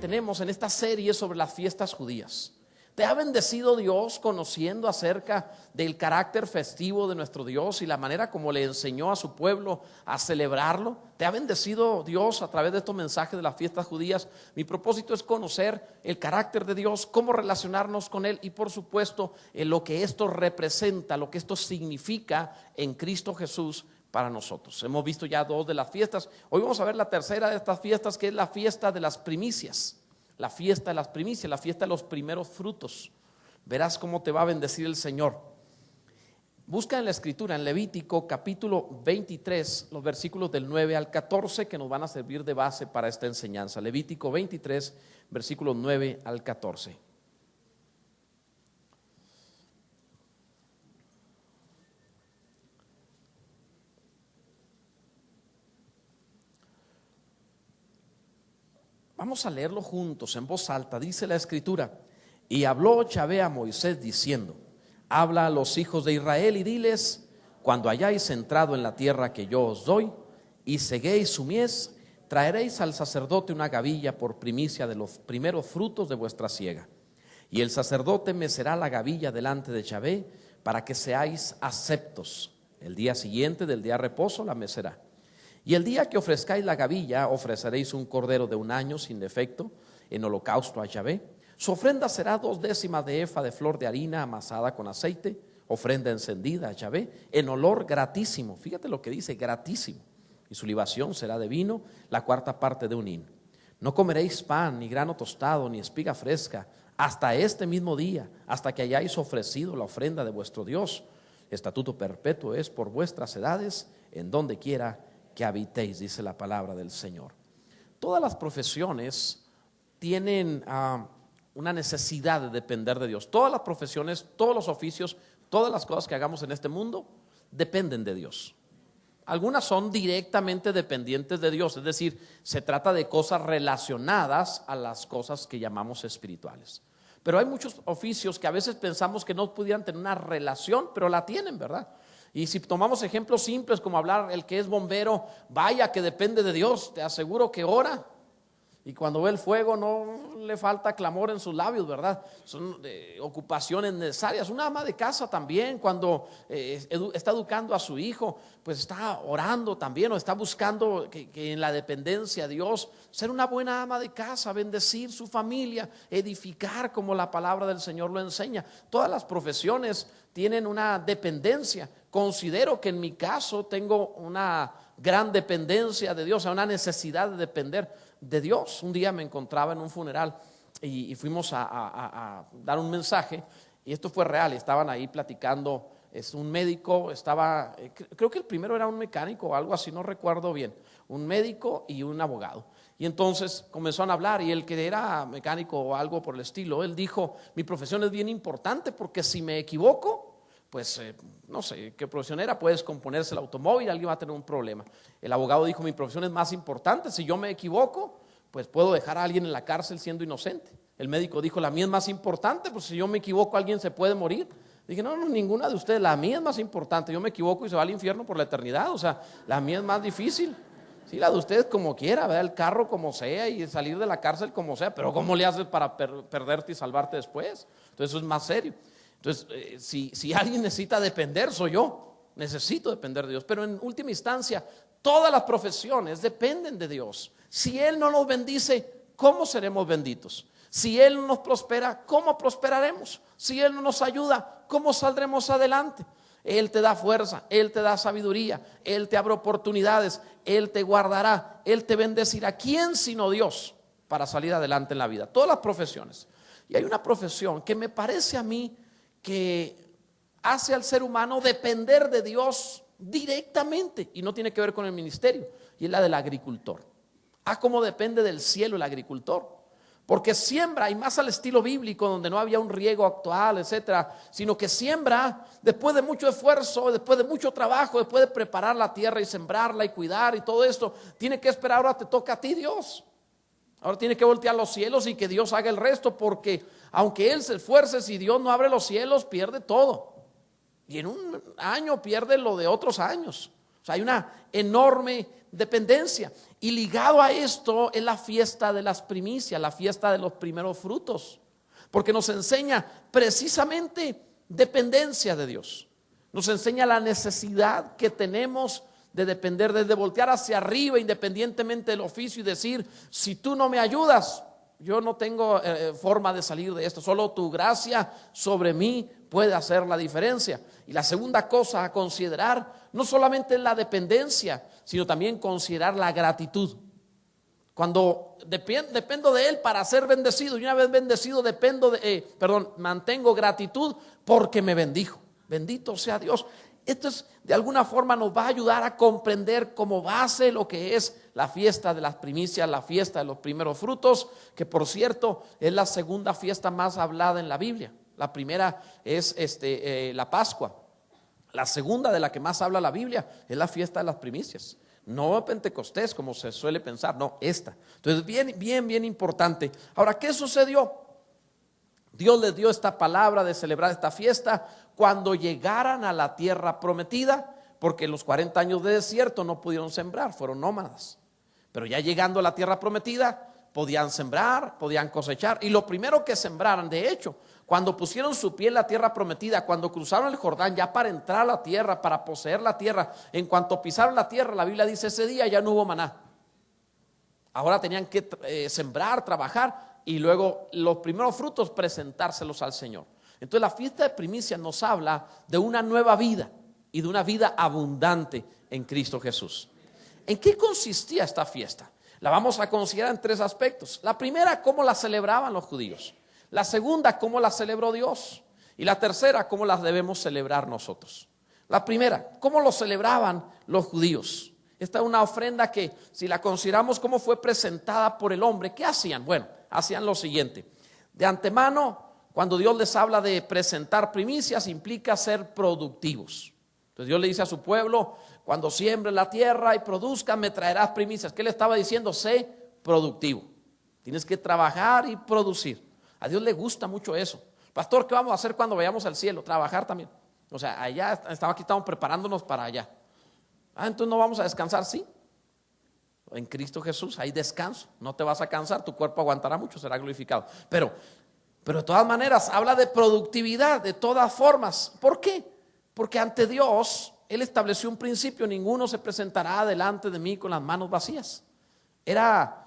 tenemos en esta serie sobre las fiestas judías. ¿Te ha bendecido Dios conociendo acerca del carácter festivo de nuestro Dios y la manera como le enseñó a su pueblo a celebrarlo? ¿Te ha bendecido Dios a través de estos mensajes de las fiestas judías? Mi propósito es conocer el carácter de Dios, cómo relacionarnos con Él y por supuesto lo que esto representa, lo que esto significa en Cristo Jesús para nosotros. Hemos visto ya 2 de las fiestas. Hoy vamos a ver la tercera de estas fiestas, que es la fiesta de las primicias. La fiesta de las primicias, la fiesta de los primeros frutos. Verás cómo te va a bendecir el Señor. Busca en la escritura, en Levítico capítulo 23, los versículos del 9 al 14 que nos van a servir de base para esta enseñanza. Levítico 23, versículos 9 al 14. Vamos a leerlo juntos en voz alta. Dice la escritura: y habló Yahvé a Moisés diciendo: habla a los hijos de Israel y diles: cuando hayáis entrado en la tierra que yo os doy y seguéis su mies, traeréis al sacerdote una gavilla por primicia de los primeros frutos de vuestra siega. Y el sacerdote mecerá la gavilla delante de Yahvé para que seáis aceptos. El día siguiente del día de reposo la mecerá. Y el día que ofrezcáis la gavilla, ofreceréis un cordero de 1 año sin defecto en holocausto a Yahvé. Su ofrenda será 2/10 de efa de flor de harina amasada con aceite, ofrenda encendida a Yahvé, en olor gratísimo. Fíjate lo que dice, gratísimo. Y su libación será de vino, la 4ª parte de un hin. No comeréis pan, ni grano tostado, ni espiga fresca, hasta este mismo día, hasta que hayáis ofrecido la ofrenda de vuestro Dios. Estatuto perpetuo es por vuestras edades, en donde quiera que habitéis, dice la palabra del Señor. Todas las profesiones tienen una necesidad de depender de Dios. Todas las profesiones, todos los oficios, todas las cosas que hagamos en este mundo dependen de Dios. Algunas son directamente dependientes de Dios, es decir, se trata de cosas relacionadas a las cosas que llamamos espirituales. Pero hay muchos oficios que a veces pensamos que no pudieran tener una relación, pero la tienen, ¿verdad? Y si tomamos ejemplos simples como hablar, el que es bombero, vaya que depende de Dios, te aseguro que ora. Y cuando ve el fuego no le falta clamor en sus labios, ¿verdad? Son ocupaciones necesarias. Una ama de casa también, cuando está educando a su hijo, pues está orando también, o está buscando que en la dependencia a Dios, ser una buena ama de casa, bendecir su familia, edificar como la palabra del Señor lo enseña. Todas las profesiones tienen una dependencia. Considero que en mi caso tengo una gran dependencia de Dios, o sea, una necesidad de depender de Dios. Un día me encontraba en un funeral y fuimos a dar un mensaje, y esto fue real. Estaban ahí platicando, es un médico, estaba, creo que el primero era un mecánico o algo así, no recuerdo bien, un médico y un abogado. Y entonces comenzaron a hablar, y el que era mecánico o algo por el estilo, él dijo: mi profesión es bien importante porque si me equivoco, pues no sé qué profesión era, puedes componerse el automóvil, alguien va a tener un problema. El abogado dijo: mi profesión es más importante, si yo me equivoco, pues puedo dejar a alguien en la cárcel siendo inocente. El médico dijo: la mía es más importante, pues si yo me equivoco alguien se puede morir. Dije: no, ninguna de ustedes, la mía es más importante, yo me equivoco y se va al infierno por la eternidad, o sea, la mía es más difícil. Sí, la de ustedes como quiera, ¿verdad? El carro como sea y salir de la cárcel como sea, pero ¿cómo le haces para perderte y salvarte después? Entonces eso es más serio. Entonces, si alguien necesita depender, soy yo. Necesito depender de Dios. Pero en última instancia, todas las profesiones dependen de Dios. Si Él no nos bendice, ¿cómo seremos benditos? Si Él no nos prospera, ¿cómo prosperaremos? Si Él no nos ayuda, ¿cómo saldremos adelante? Él te da fuerza, Él te da sabiduría, Él te abre oportunidades, Él te guardará, Él te bendecirá. ¿Quién sino Dios para salir adelante en la vida? Todas las profesiones. Y hay una profesión que me parece a mí que hace al ser humano depender de Dios directamente, y no tiene que ver con el ministerio, y es la del agricultor. Cómo depende del cielo el agricultor, porque siembra, y más al estilo bíblico, donde no había un riego actual, etcétera, sino que siembra después de mucho esfuerzo, después de mucho trabajo, después de preparar la tierra y sembrarla y cuidar y todo esto, tiene que esperar. Ahora te toca a ti, Dios. Ahora tiene que voltear los cielos y que Dios haga el resto, porque aunque Él se esfuerce, si Dios no abre los cielos, pierde todo. Y en un año pierde lo de otros años. O sea, hay una enorme dependencia. Y ligado a esto es la fiesta de las primicias, la fiesta de los primeros frutos, porque nos enseña precisamente dependencia de Dios. Nos enseña la necesidad que tenemos de depender, de voltear hacia arriba independientemente del oficio y decir: si tú no me ayudas, yo no tengo forma de salir de esto. Solo tu gracia sobre mí puede hacer la diferencia. Y la segunda cosa a considerar no solamente la dependencia, sino también considerar la gratitud. Cuando dependo de Él para ser bendecido, y una vez bendecido mantengo gratitud porque me bendijo. Bendito sea Dios. Esto de alguna forma nos va a ayudar a comprender como base lo que es la fiesta de las primicias, la fiesta de los primeros frutos, que por cierto es la segunda fiesta más hablada en la Biblia. La primera es la Pascua. La segunda de la que más habla la Biblia es la fiesta de las primicias. No Pentecostés como se suele pensar, no, esta. Entonces bien importante. Ahora, ¿qué sucedió? Dios les dio esta palabra de celebrar esta fiesta cuando llegaran a la tierra prometida, porque en los 40 años de desierto no pudieron sembrar, fueron nómadas. Pero ya llegando a la tierra prometida, podían sembrar, podían cosechar. Y lo primero que sembraran, de hecho, cuando pusieron su pie en la tierra prometida, cuando cruzaron el Jordán ya para entrar a la tierra, para poseer la tierra, en cuanto pisaron la tierra, la Biblia dice: ese día ya no hubo maná. Ahora tenían que sembrar, trabajar y luego los primeros frutos presentárselos al Señor. Entonces la fiesta de primicias nos habla de una nueva vida y de una vida abundante en Cristo Jesús. ¿En qué consistía esta fiesta? La vamos a considerar en tres aspectos. La primera, cómo la celebraban los judíos. La segunda, cómo la celebró Dios. Y la tercera, cómo las debemos celebrar nosotros. La primera, cómo lo celebraban los judíos. Esta es una ofrenda que, si la consideramos cómo fue presentada por el hombre, ¿qué hacían? Bueno, hacían lo siguiente. De antemano, cuando Dios les habla de presentar primicias, implica ser productivos. Entonces Dios le dice a su pueblo: cuando siembre la tierra y produzca, me traerás primicias. ¿Qué le estaba diciendo? Sé productivo. Tienes que trabajar y producir. A Dios le gusta mucho eso. Pastor, ¿qué vamos a hacer cuando vayamos al cielo? Trabajar también. O sea, aquí estamos preparándonos para allá. Entonces no vamos a descansar, sí. En Cristo Jesús hay descanso. No te vas a cansar, tu cuerpo aguantará mucho, será glorificado. Pero de todas maneras habla de productividad, de todas formas. ¿Por qué? Porque ante Dios Él estableció un principio: ninguno se presentará delante de mí con las manos vacías. Era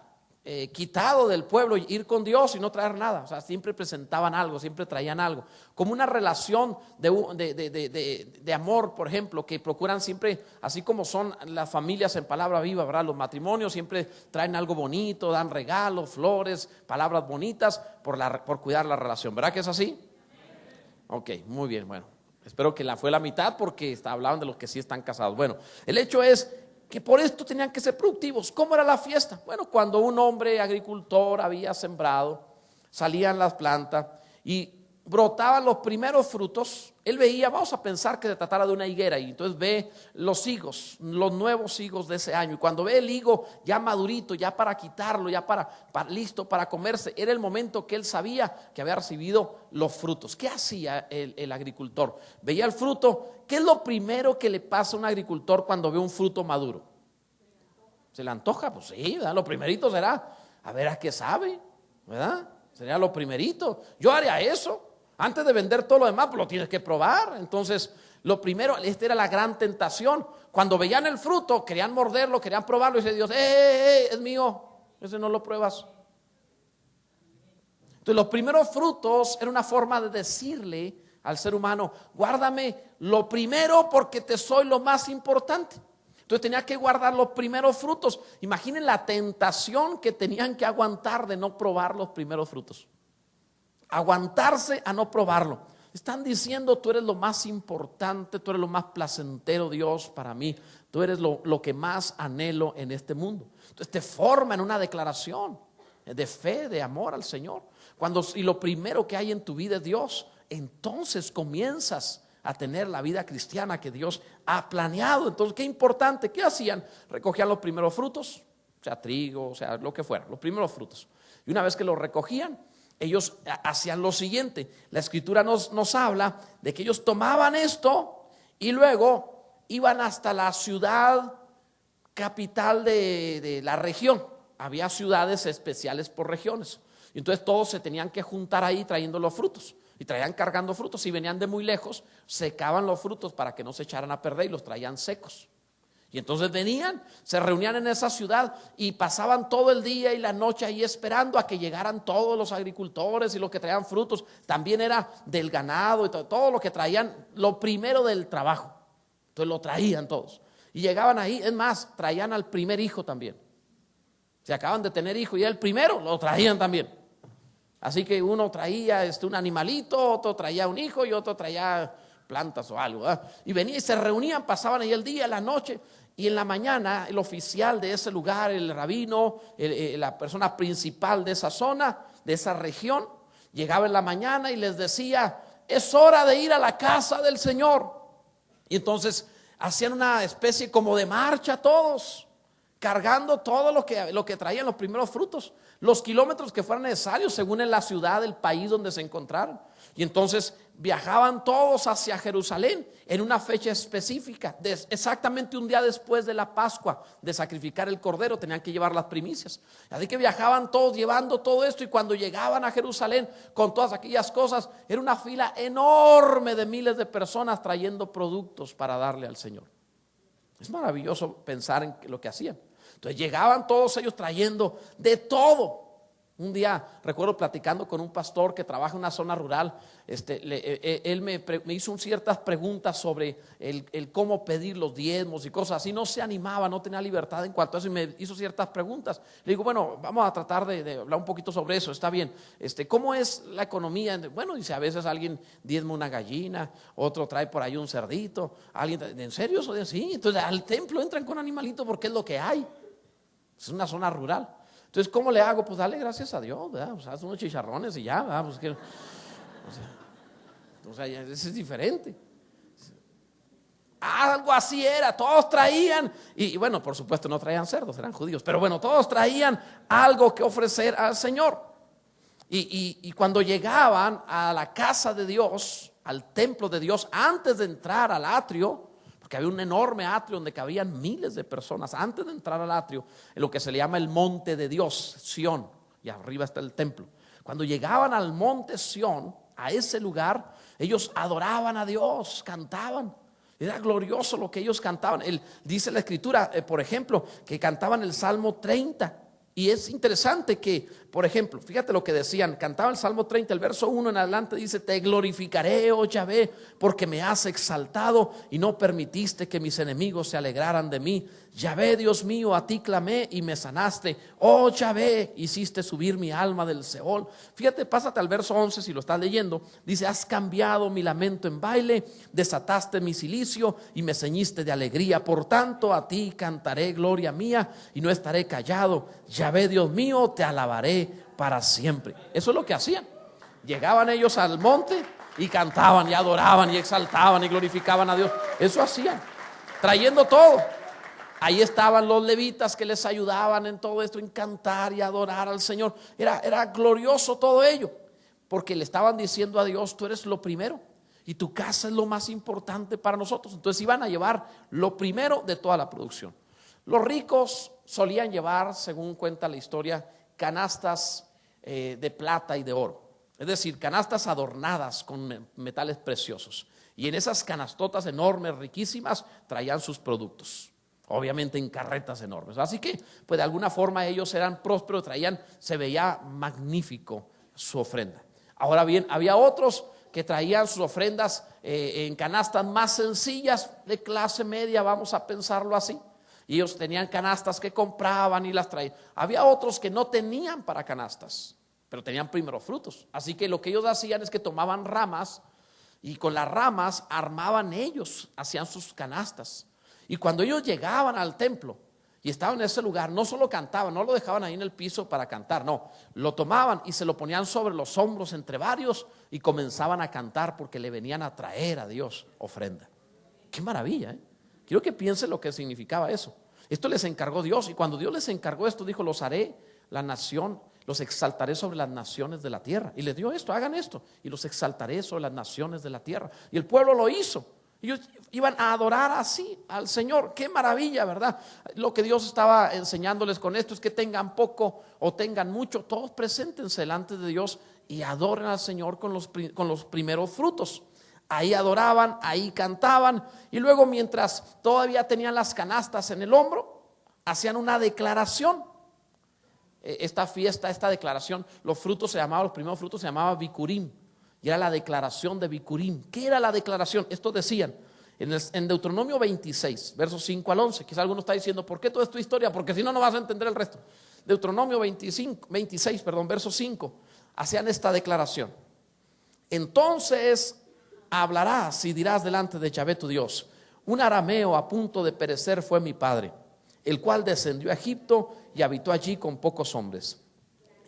quitado del pueblo ir con Dios y no traer nada. O sea, siempre presentaban algo, siempre traían algo. Como una relación de amor, por ejemplo, que procuran siempre, así como son las familias en palabra viva, ¿verdad? Los matrimonios siempre traen algo bonito, dan regalos, flores, palabras bonitas por cuidar la relación. ¿Verdad que es así? Ok, muy bien, bueno. Espero que fue la mitad porque hablaban de los que sí están casados. Bueno, el hecho es que por esto tenían que ser productivos. ¿Cómo era la fiesta? Bueno, cuando un hombre agricultor había sembrado, salían las plantas y brotaban los primeros frutos, él veía, vamos a pensar que se tratara de una higuera, y entonces ve los higos, los nuevos higos de ese año, y cuando ve el higo ya madurito, ya para quitarlo, ya listo para comerse, era el momento que él sabía que había recibido los frutos. ¿Qué hacía el agricultor? Veía el fruto. ¿Qué es lo primero que le pasa a un agricultor cuando ve un fruto maduro? ¿Se le antoja? Pues sí, ¿verdad? Lo primerito será, a ver a qué sabe, ¿verdad? Sería lo primerito. Yo haría eso. Antes de vender todo lo demás, pues lo tienes que probar. Entonces, lo primero, esta era la gran tentación. Cuando veían el fruto, querían morderlo, querían probarlo, y dice Dios: es mío, ese no lo pruebas. Entonces, los primeros frutos era una forma de decirle al ser humano: guárdame lo primero porque te soy lo más importante. Entonces tenía que guardar los primeros frutos. Imaginen la tentación que tenían que aguantar de no probar los primeros frutos. Aguantarse a no probarlo. Están diciendo: tú eres lo más importante, tú eres lo más placentero, Dios, para mí. Tú eres lo que más anhelo en este mundo. Entonces te forma en una declaración de fe, de amor al Señor. Y lo primero que hay en tu vida es Dios, entonces comienzas a tener la vida cristiana que Dios ha planeado. Entonces, qué importante. ¿Qué hacían? Recogían los primeros frutos, sea trigo, sea lo que fuera, los primeros frutos. Y una vez que los recogían, ellos hacían lo siguiente. La Escritura nos habla de que ellos tomaban esto y luego iban hasta la ciudad capital de la región. Había ciudades especiales por regiones. Y entonces todos se tenían que juntar ahí trayendo los frutos. Y traían cargando frutos. Si venían de muy lejos, secaban los frutos para que no se echaran a perder y los traían secos. Y entonces venían, se reunían en esa ciudad y pasaban todo el día y la noche ahí esperando a que llegaran todos los agricultores y los que traían frutos. También era del ganado y todo lo que traían, lo primero del trabajo. Entonces lo traían todos. Y llegaban ahí, es más, traían al primer hijo también. Se acaban de tener hijo y el primero lo traían también. Así que uno traía un animalito, otro traía un hijo y otro traía plantas o algo, ¿verdad? Y venían y se reunían, pasaban ahí el día, la noche, y en la mañana el oficial de ese lugar, el rabino, la persona principal de esa zona, de esa región, llegaba en la mañana y les decía: es hora de ir a la casa del Señor. Y entonces hacían una especie como de marcha todos, cargando todo lo que traían, los primeros frutos, los kilómetros que fueran necesarios según en la ciudad, el país donde se encontraran. Y entonces viajaban todos hacia Jerusalén en una fecha específica, exactamente un día después de la Pascua, de sacrificar el cordero, tenían que llevar las primicias. Así que viajaban todos llevando todo esto, y cuando llegaban a Jerusalén con todas aquellas cosas, era una fila enorme de miles de personas trayendo productos para darle al Señor. Es maravilloso pensar en lo que hacían. Entonces llegaban todos ellos trayendo de todo. Un día recuerdo platicando con un pastor que trabaja en una zona rural. Él me hizo ciertas preguntas sobre el cómo pedir los diezmos y cosas así. No se animaba, no tenía libertad en cuanto a eso, y me hizo ciertas preguntas. Le digo: bueno, vamos a tratar de hablar un poquito sobre eso. Está bien. ¿Cómo es la economía? Bueno, dice, a veces alguien diezma una gallina, otro trae por ahí un cerdito. Alguien, ¿en serio? Sí. Entonces al templo entran con animalitos porque es lo que hay. Es una zona rural. Entonces, ¿cómo le hago? Pues dale gracias a Dios, ¿verdad? Pues haz unos chicharrones y ya, ¿verdad? Pues eso es diferente. Algo así era, todos traían, y bueno, por supuesto no traían cerdos, eran judíos, pero bueno, todos traían algo que ofrecer al Señor. Y cuando llegaban a la casa de Dios, al templo de Dios, antes de entrar al atrio, porque había un enorme atrio donde cabían miles de personas, antes de entrar al atrio, en lo que se le llama el monte de Dios, Sión, y arriba está el templo. Cuando llegaban al monte Sión, a ese lugar, ellos adoraban a Dios, cantaban. Era glorioso lo que ellos cantaban. Dice la escritura, por ejemplo, que cantaban el Salmo 30. Y es interesante que, por ejemplo, fíjate lo que decían, cantaban el Salmo 30, el verso 1 en adelante dice: te glorificaré, oh Yahvé, porque me has exaltado y no permitiste que mis enemigos se alegraran de mí. Yahvé, Dios mío, a ti clamé y me sanaste. Oh Yahvé, hiciste subir mi alma del Seol. Fíjate, pásate al verso 11 si lo estás leyendo. Dice: has cambiado mi lamento en baile, desataste mi cilicio y me ceñiste de alegría. Por tanto, a ti cantaré gloria mía y no estaré callado. Yahvé, Dios mío, te alabaré para siempre. Eso es lo que hacían. Llegaban ellos al monte y cantaban y adoraban y exaltaban y glorificaban a Dios. Eso hacían, trayendo todo. Ahí estaban los levitas que les ayudaban en todo esto, en cantar y adorar al Señor. Era glorioso todo ello, porque le estaban diciendo a Dios: tú eres lo primero y tu casa es lo más importante para nosotros. Entonces iban a llevar lo primero de toda la producción. Los ricos solían llevar, según cuenta la historia, canastas de plata y de oro. Es decir, canastas adornadas con metales preciosos. Y en esas canastotas enormes, riquísimas, traían sus productos. Obviamente en carretas enormes. Así que, pues de alguna forma ellos eran prósperos, se veía magnífico su ofrenda. Ahora bien, había otros que traían sus ofrendas en canastas más sencillas, de clase media, vamos a pensarlo así. Y ellos tenían canastas que compraban y las traían. Había otros que no tenían para canastas, pero tenían primeros frutos. Así que lo que ellos hacían es que tomaban ramas y con las ramas armaban ellos, hacían sus canastas. Y cuando ellos llegaban al templo y estaban en ese lugar, no solo cantaban, no lo dejaban ahí en el piso para cantar, no, lo tomaban y se lo ponían sobre los hombros entre varios y comenzaban a cantar, porque le venían a traer a Dios ofrenda. Qué maravilla, ¿eh? Quiero que piensen lo que significaba eso. Esto les encargó Dios, y cuando Dios les encargó esto, dijo: los haré la nación, los exaltaré sobre las naciones de la tierra. Y les dio esto: hagan esto y los exaltaré sobre las naciones de la tierra. Y el pueblo lo hizo. Ellos iban a adorar así al Señor. Qué maravilla, ¿verdad? Lo que Dios estaba enseñándoles con esto es que tengan poco o tengan mucho, todos preséntense delante de Dios y adoren al Señor con los primeros frutos. Ahí adoraban, ahí cantaban, y luego, mientras todavía tenían las canastas en el hombro, hacían una declaración. Esta fiesta, esta declaración, los primeros frutos se llamaban Bikurim, y era la declaración de Bikurim. ¿Qué era la declaración? Esto decían en Deuteronomio 26, versos 5 al 11. Quizá alguno está diciendo, ¿por qué toda esta historia? Porque si no, no vas a entender el resto. Deuteronomio 26, verso 5, hacían esta declaración. Entonces hablarás y dirás delante de Yahvé tu Dios: un arameo a punto de perecer fue mi padre, el cual descendió a Egipto y habitó allí con pocos hombres.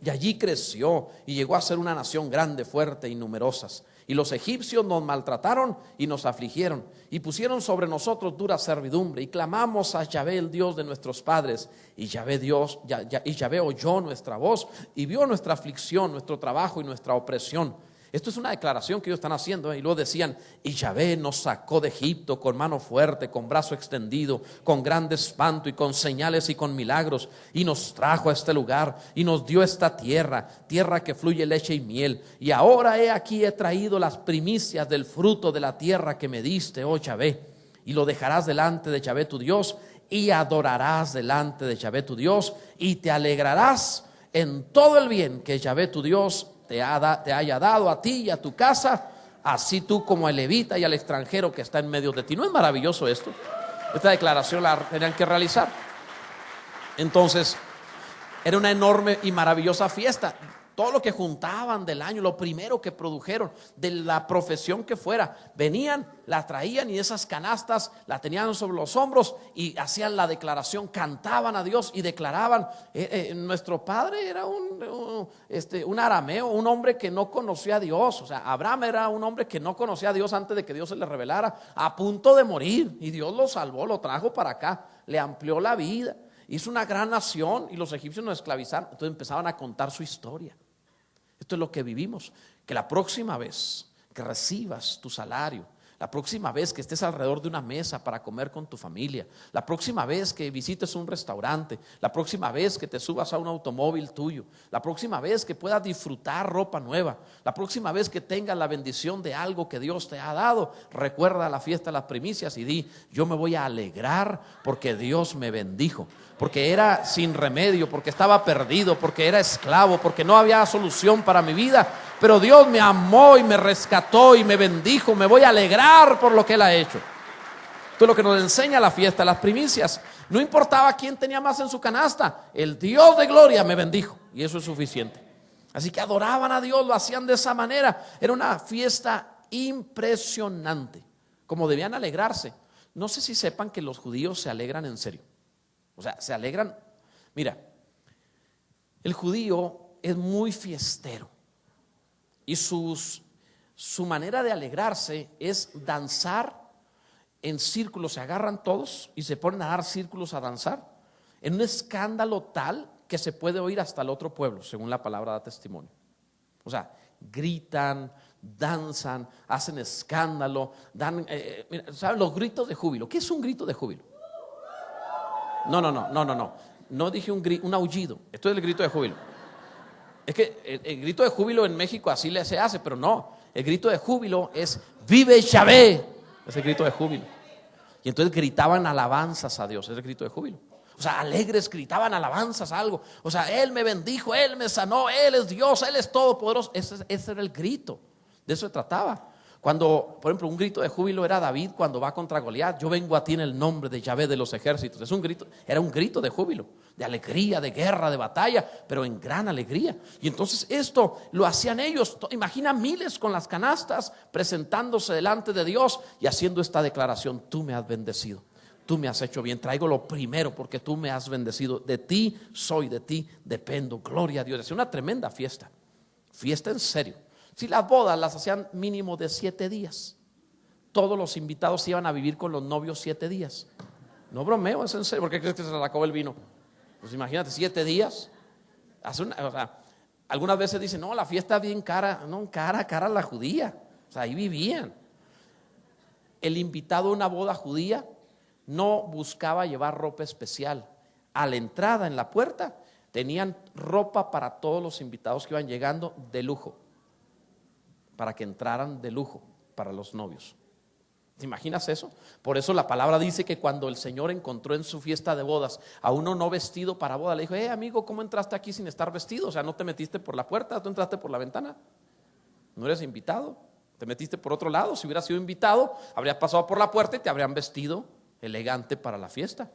Y allí creció y llegó a ser una nación grande, fuerte y numerosas. Y los egipcios nos maltrataron y nos afligieron y pusieron sobre nosotros dura servidumbre. Y clamamos a Yahvé, el Dios de nuestros padres. Y Yahvé oyó nuestra voz y vio nuestra aflicción, nuestro trabajo y nuestra opresión. Esto es una declaración que ellos están haciendo, y luego decían: y Yahvé nos sacó de Egipto con mano fuerte, con brazo extendido, con grande espanto y con señales y con milagros, y nos trajo a este lugar y nos dio esta tierra que fluye leche y miel. Y ahora he traído las primicias del fruto de la tierra que me diste, oh Yahvé. Y lo dejarás delante de Yahvé tu Dios, y adorarás delante de Yahvé tu Dios, y te alegrarás en todo el bien que Yahvé tu Dios te haya dado a ti y a tu casa, así tú como al levita y al extranjero que está en medio de ti. ¿No es maravilloso esto? Esta declaración la tenían que realizar. Entonces, era una enorme y maravillosa fiesta. Todo lo que juntaban del año, lo primero que produjeron, de la profesión que fuera, venían, la traían, y esas canastas la tenían sobre los hombros y hacían la declaración, cantaban a Dios y declaraban. Nuestro padre era un arameo, un hombre que no conocía a Dios. O sea, Abraham era un hombre que no conocía a Dios antes de que Dios se le revelara, a punto de morir, y Dios lo salvó, lo trajo para acá, le amplió la vida, hizo una gran nación, y los egipcios nos esclavizaron. Entonces empezaban a contar su historia. Esto es lo que vivimos. Que la próxima vez que recibas tu salario, la próxima vez que estés alrededor de una mesa para comer con tu familia, la próxima vez que visites un restaurante, la próxima vez que te subas a un automóvil tuyo, la próxima vez que puedas disfrutar ropa nueva, la próxima vez que tengas la bendición de algo que Dios te ha dado, recuerda la fiesta de las primicias y di: yo me voy a alegrar porque Dios me bendijo, porque era sin remedio, porque estaba perdido, porque era esclavo, porque no había solución para mi vida, pero Dios me amó y me rescató y me bendijo. Me voy a alegrar por lo que Él ha hecho. Esto es lo que nos enseña la fiesta, las primicias. No importaba quién tenía más en su canasta, el Dios de gloria me bendijo, y eso es suficiente. Así que adoraban a Dios, lo hacían de esa manera. Era una fiesta impresionante, como debían alegrarse. No sé si sepan que los judíos se alegran en serio. O sea, se alegran. Mira, el judío es muy fiestero, y su manera de alegrarse es danzar en círculos. Se agarran todos y se ponen a dar círculos a danzar en un escándalo tal que se puede oír hasta el otro pueblo, según la palabra da testimonio. O sea, gritan, danzan, hacen escándalo, mira, ¿saben los gritos de júbilo? ¿Qué es un grito de júbilo? No dije un aullido. Esto es el grito de júbilo. Es que el grito de júbilo en México así se hace, pero no. El grito de júbilo es: vive Yahvé. Es el grito de júbilo. Y entonces gritaban alabanzas a Dios. Es el grito de júbilo. O sea, alegres gritaban alabanzas a algo. O sea, Él me bendijo, Él me sanó, Él es Dios, Él es todopoderoso. Ese era el grito. De eso se trataba. Cuando, por ejemplo, un grito de júbilo era David cuando va contra Goliat: yo vengo a ti en el nombre de Yahvé de los ejércitos. Es un grito, era un grito de júbilo, de alegría, de guerra, de batalla, pero en gran alegría. Y entonces esto lo hacían ellos. Imagina miles con las canastas presentándose delante de Dios y haciendo esta declaración: tú me has bendecido, tú me has hecho bien, traigo lo primero porque tú me has bendecido, de ti soy, de ti dependo, gloria a Dios. Es una tremenda fiesta, fiesta en serio. Si las bodas las hacían mínimo de 7 días, todos los invitados iban a vivir con los novios 7 días. No bromeo, es en serio. ¿Por qué crees que se les acabó el vino? Pues imagínate, 7 días. Algunas veces dicen: no, la fiesta es bien cara. No, cara la judía. O sea, ahí vivían. el invitado a una boda judía no buscaba llevar ropa especial. A la entrada, en la puerta, tenían ropa para todos los invitados que iban llegando de lujo, para que entraran de lujo para los novios. ¿Te imaginas eso? Por eso la palabra dice que cuando el Señor encontró en su fiesta de bodas a uno no vestido para boda, le dijo: amigo, ¿cómo entraste aquí sin estar vestido? O sea, no te metiste por la puerta, tú entraste por la ventana. No eres invitado, te metiste por otro lado. Si hubieras sido invitado, habrías pasado por la puerta y te habrían vestido elegante para la fiesta.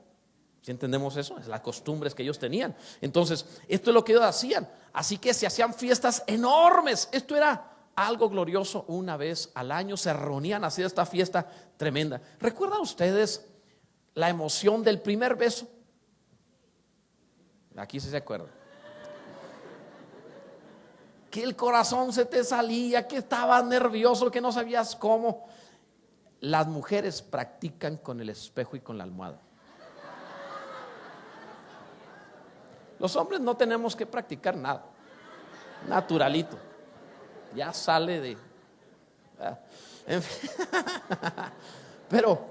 ¿Sí entendemos eso? Es las costumbres que ellos tenían. Entonces, esto es lo que ellos hacían. Así que se hacían fiestas enormes. Esto era algo glorioso. Una vez al año se reunían, hacía esta fiesta tremenda. ¿Recuerdan ustedes la emoción del primer beso? Aquí sí se acuerdan. Que el corazón se te salía, que estabas nervioso, que no sabías cómo. Las mujeres practican con el espejo y con la almohada. Los hombres no tenemos que practicar nada, naturalito, ya sale de... Pero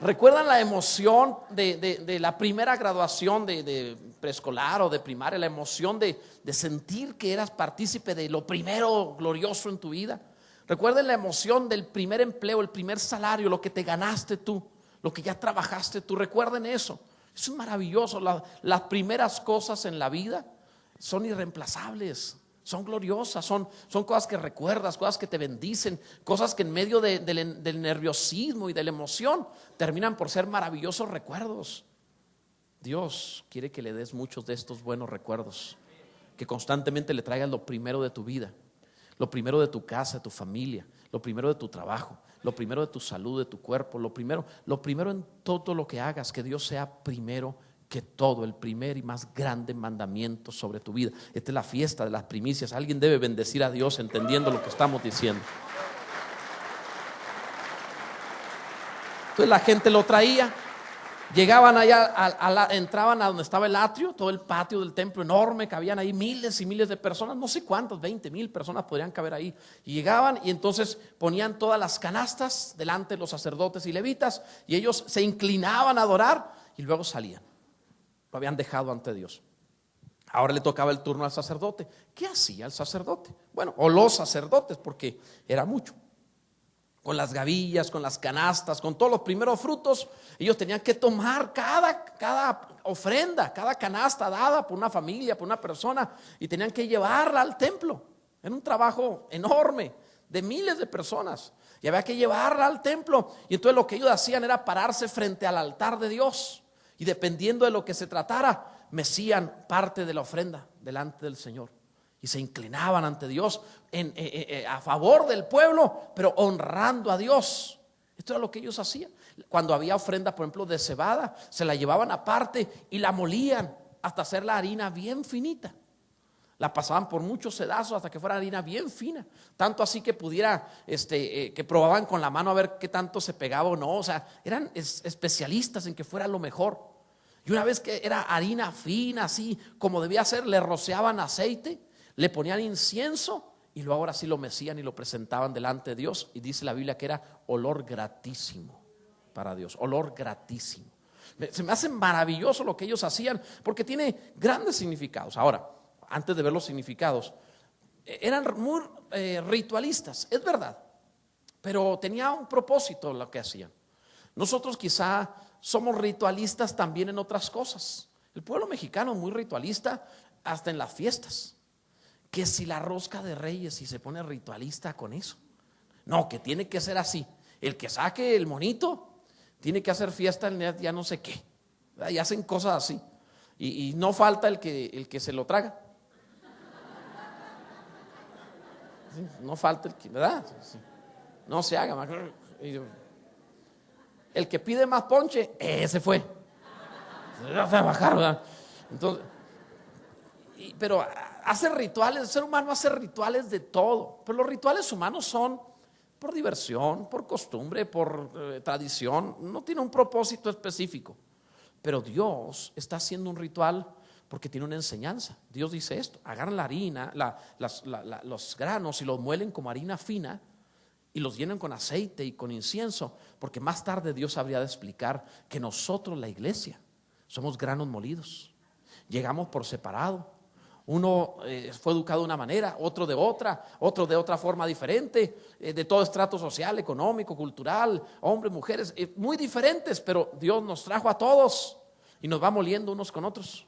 ¿recuerdan la emoción de la primera graduación de preescolar o de primaria? La emoción de sentir que eras partícipe de lo primero glorioso en tu vida. Recuerden la emoción del primer empleo, el primer salario, lo que te ganaste tú, lo que ya trabajaste tú. Recuerden eso. Eso es maravilloso. Las primeras cosas en la vida son irreemplazables, son gloriosas, son cosas que recuerdas, cosas que te bendicen, cosas que en medio del nerviosismo y de la emoción terminan por ser maravillosos recuerdos. Dios quiere que le des muchos de estos buenos recuerdos, que constantemente le traigas lo primero de tu vida, lo primero de tu casa, de tu familia, lo primero de tu trabajo, lo primero de tu salud, de tu cuerpo, lo primero en todo lo que hagas, que Dios sea primero que todo, el primer y más grande mandamiento sobre tu vida. Esta es la fiesta de las primicias. Alguien debe bendecir a Dios entendiendo lo que estamos diciendo. Entonces la gente lo traía. Llegaban allá, entraban a donde estaba el atrio, todo el patio del templo enorme, cabían ahí miles y miles de personas, no sé cuántos, 20,000 personas podrían caber ahí. Y llegaban y entonces ponían todas las canastas delante de los sacerdotes y levitas, y ellos se inclinaban a adorar y luego salían. Lo habían dejado ante Dios. Ahora le tocaba el turno al sacerdote. ¿Qué hacía el sacerdote? Bueno, o los sacerdotes, porque era mucho. Con las gavillas, con las canastas, con todos los primeros frutos, ellos tenían que tomar cada ofrenda, cada canasta dada por una familia, por una persona, y tenían que llevarla al templo. Era un trabajo enorme de miles de personas, y había que llevarla al templo. Y entonces lo que ellos hacían era pararse frente al altar de Dios, y dependiendo de lo que se tratara, mecían parte de la ofrenda delante del Señor. Y se inclinaban ante Dios a favor del pueblo, pero honrando a Dios. Esto era lo que ellos hacían. Cuando había ofrenda, por ejemplo, de cebada, se la llevaban aparte y la molían hasta hacer la harina bien finita. La pasaban por muchos sedazos hasta que fuera harina bien fina. Tanto así que pudiera, que probaban con la mano a ver qué tanto se pegaba o no. O sea, eran especialistas en que fuera lo mejor. Y una vez que era harina fina, así como debía ser, le rociaban aceite, le ponían incienso y luego ahora sí lo mecían y lo presentaban delante de Dios. Y dice la Biblia que era olor gratísimo para Dios, olor gratísimo. Se me hace maravilloso lo que ellos hacían, porque tiene grandes significados. Ahora, antes de ver los significados, eran muy ritualistas, es verdad, pero tenía un propósito lo que hacían. Nosotros quizá somos ritualistas también en otras cosas. El pueblo mexicano es muy ritualista hasta en las fiestas. Que si la rosca de Reyes, y se pone ritualista con eso. No, que tiene que ser así. El que saque el monito tiene que hacer fiesta en el ya no sé qué. Y hacen cosas así. Y no falta el que se lo traga. Sí, no falta el que, ¿verdad? Sí. No se haga. El que pide más ponche, ese fue. Se va a bajar, ¿verdad? Entonces, pero hace rituales, el ser humano hace rituales de todo, pero los rituales humanos son por diversión, por costumbre, por tradición, no tiene un propósito específico. Pero Dios está haciendo un ritual porque tiene una enseñanza. Dios dice esto: agarran la harina, los granos y los muelen como harina fina y los llenan con aceite y con incienso, porque más tarde Dios habría de explicar que nosotros, la iglesia, somos granos molidos. Llegamos por separado. Uno fue educado de una manera, otro de otra forma diferente, de todo estrato social, económico, cultural, hombres, mujeres, muy diferentes, pero Dios nos trajo a todos y nos va moliendo unos con otros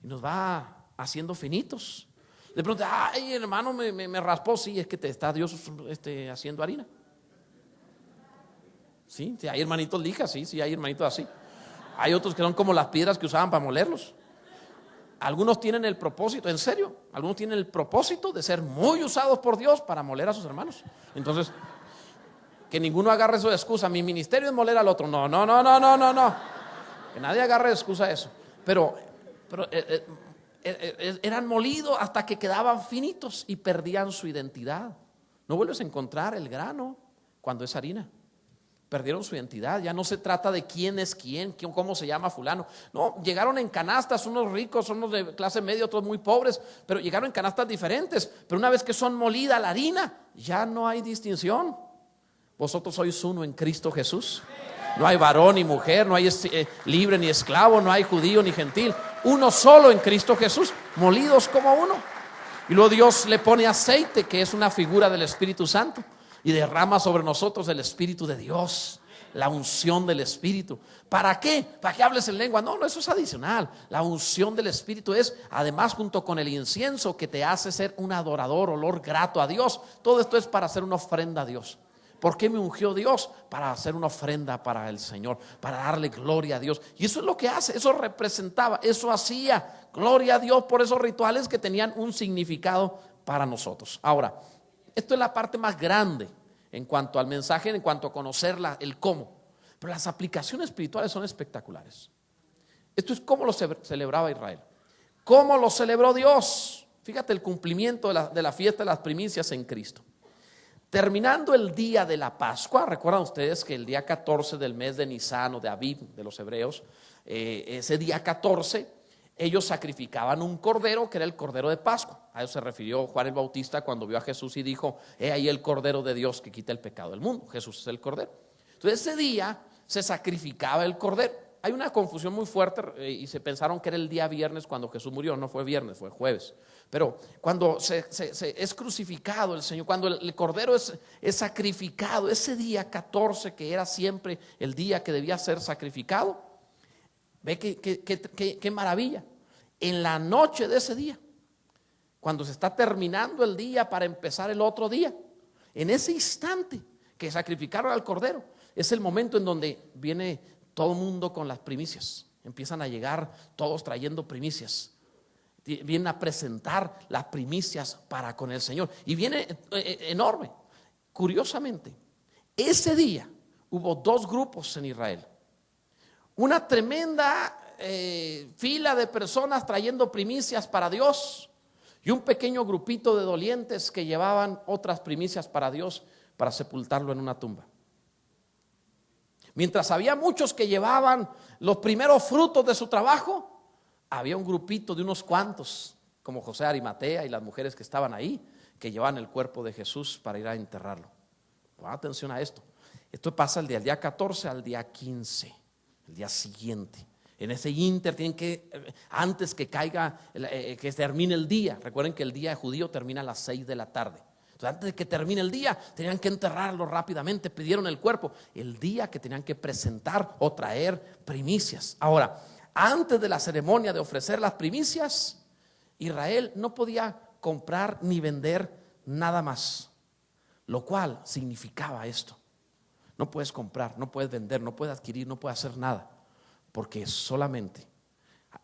y nos va haciendo finitos. De pronto, ay, hermano, me raspó. Sí, es que te está Dios haciendo harina. Sí, hay hermanitos lijas, sí, hay hermanitos así. Hay otros que son como las piedras que usaban para molerlos. Algunos tienen el propósito, en serio, algunos tienen el propósito de ser muy usados por Dios para moler a sus hermanos. Entonces, que ninguno agarre eso de excusa. Mi ministerio es moler al otro. No. Que nadie agarre de excusa eso. Pero eran molidos hasta que quedaban finitos y perdían su identidad. No vuelves a encontrar el grano cuando es harina. Perdieron su identidad. Ya no se trata de quién es quién, cómo se llama fulano. No, llegaron en canastas, unos ricos, unos de clase media, otros muy pobres, pero llegaron en canastas diferentes. Pero una vez que son molida la harina, ya no hay distinción. Vosotros sois uno en Cristo Jesús. No hay varón ni mujer, no hay libre ni esclavo, no hay judío ni gentil. Uno solo en Cristo Jesús, molidos como uno. Y luego Dios le pone aceite, que es una figura del Espíritu Santo, y derrama sobre nosotros el Espíritu de Dios, la unción del Espíritu. ¿Para qué? ¿Para que hables en lengua? No, eso es adicional. La unción del Espíritu es, además, junto con el incienso, que te hace ser un adorador, olor grato a Dios. Todo esto es para hacer una ofrenda a Dios. ¿Por qué me ungió Dios? Para hacer una ofrenda para el Señor, para darle gloria a Dios. Y eso es lo que hace, eso representaba, eso hacía gloria a Dios por esos rituales que tenían un significado para nosotros. Ahora, esto es la parte más grande en cuanto al mensaje, en cuanto a conocer el cómo. Pero las aplicaciones espirituales son espectaculares. Esto es cómo lo celebraba Israel. ¿Cómo lo celebró Dios? Fíjate el cumplimiento de la fiesta de las primicias en Cristo. Terminando el día de la Pascua, recuerdan ustedes que el día 14 del mes de Nisan o de Aviv de los hebreos, ese día 14, ellos sacrificaban un cordero que era el cordero de Pascua. A eso se refirió Juan el Bautista cuando vio a Jesús y dijo: he ahí el cordero de Dios que quita el pecado del mundo. Jesús es el cordero. Entonces ese día se sacrificaba el cordero. Hay una confusión muy fuerte y se pensaron que era el día viernes cuando Jesús murió. No fue viernes, fue jueves. Pero cuando es crucificado el Señor, cuando el cordero es sacrificado, ese día 14 que era siempre el día que debía ser sacrificado, ve qué maravilla. En la noche de ese día, cuando se está terminando el día para empezar el otro día, en ese instante que sacrificaron al cordero, es el momento en donde viene todo el mundo con las primicias. Empiezan a llegar todos trayendo primicias. Vienen a presentar las primicias para con el Señor. Y viene enorme. Curiosamente, ese día hubo dos grupos en Israel. Una tremenda fila de personas trayendo primicias para Dios y un pequeño grupito de dolientes que llevaban otras primicias para Dios para sepultarlo en una tumba. Mientras había muchos que llevaban los primeros frutos de su trabajo, había un grupito de unos cuantos, como José de Arimatea y las mujeres que estaban ahí, que llevaban el cuerpo de Jesús para ir a enterrarlo. Pon atención a esto. Esto pasa del día 14 al día 15, el día siguiente. En ese inter tienen que, antes que caiga, que termine el día. Recuerden que el día judío termina a las 6 de la tarde. Entonces, antes de que termine el día, tenían que enterrarlo rápidamente. Pidieron el cuerpo el día que tenían que presentar o traer primicias. Ahora, antes de la ceremonia de ofrecer las primicias, Israel no podía comprar ni vender nada más, lo cual significaba esto: no puedes comprar, no puedes vender, no puedes adquirir, no puedes hacer nada, porque solamente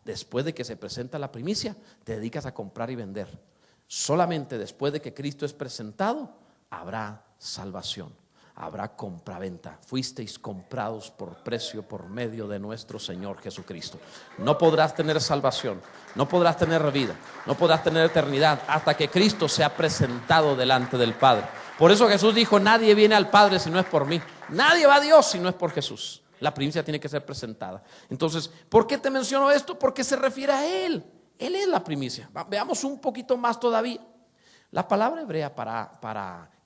después de que se presenta la primicia te dedicas a comprar y vender. Solamente después de que Cristo es presentado habrá salvación, habrá compraventa. Fuisteis comprados por precio por medio de nuestro Señor Jesucristo. No podrás tener salvación, no podrás tener vida, no podrás tener eternidad hasta que Cristo sea presentado delante del Padre. Por eso Jesús dijo: nadie viene al Padre si no es por mí. Nadie va a Dios si no es por Jesús. La primicia tiene que ser presentada. Entonces, ¿por qué te menciono esto? Porque se refiere a Él. Él es la primicia. Veamos un poquito más todavía. La palabra hebrea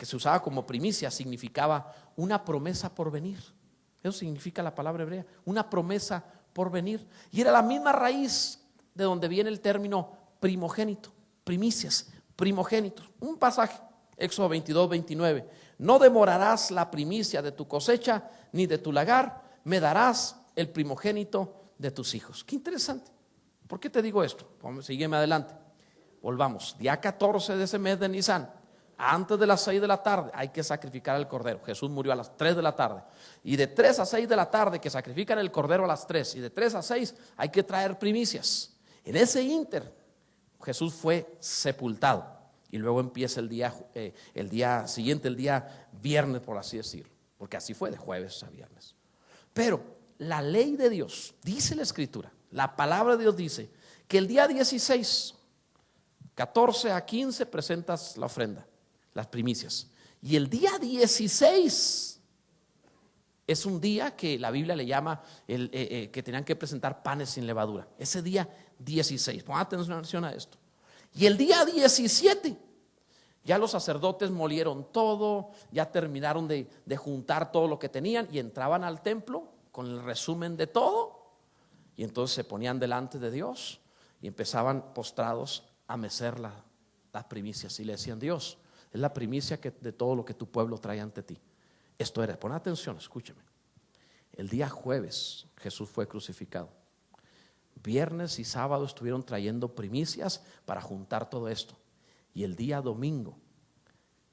que se usaba como primicia, significaba una promesa por venir. Eso significa la palabra hebrea, una promesa por venir. Y era la misma raíz de donde viene el término primogénito, primicias, primogénitos. Un pasaje, Éxodo 22, 29. No demorarás la primicia de tu cosecha ni de tu lagar, me darás el primogénito de tus hijos. Qué interesante. ¿Por qué te digo esto? Sígueme adelante. Volvamos. Día 14 de ese mes de Nisan, antes de las 6 de la tarde hay que sacrificar el cordero. Jesús murió a las 3 de la tarde. Y de 3 a 6 de la tarde que sacrifican el cordero a las 3. Y de 3 a 6 hay que traer primicias. En ese ínter Jesús fue sepultado. Y luego empieza el día siguiente, el día viernes, por así decirlo. Porque así fue de jueves a viernes. Pero la ley de Dios, dice la Escritura, la palabra de Dios dice que el día 16, 14 a 15 presentas la ofrenda, las primicias. Y el día 16 es un día que la Biblia le llama que tenían que presentar panes sin levadura. Ese día 16, pon atención a esto. Y el día 17 ya los sacerdotes molieron todo, ya terminaron de juntar todo lo que tenían y entraban al templo con el resumen de todo. Y entonces se ponían delante de Dios y empezaban postrados a mecer las primicias y le decían: Dios, es la primicia de todo lo que tu pueblo trae ante ti. Esto era, pon atención, escúcheme. El día jueves Jesús fue crucificado. Viernes y sábado estuvieron trayendo primicias para juntar todo esto. Y el día domingo,